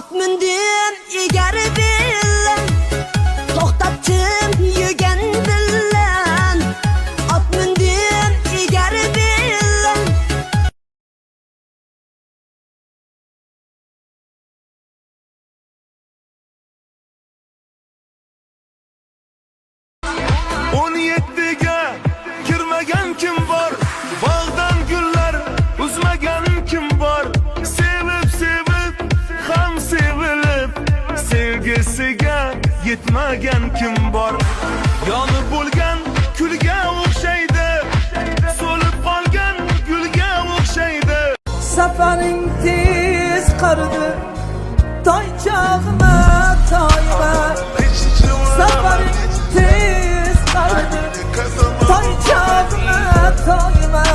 At mindim egari bilan, to'xtatdim yegan bilan. At mindim egari bilan. On yettiga kirmagan kim bor? Bog'dan gullar uzmagan kim bor? Sevib sevib ham sevilib, sevgisiga yetmagan kim bor? Yonib bo'lgan kulga o'xshaydi, so'lib qolgan gulga o'xshaydi. Safaring tez qaridi, toychog'ima toyma. Safaring tez qaridi, toychog'ima toyma.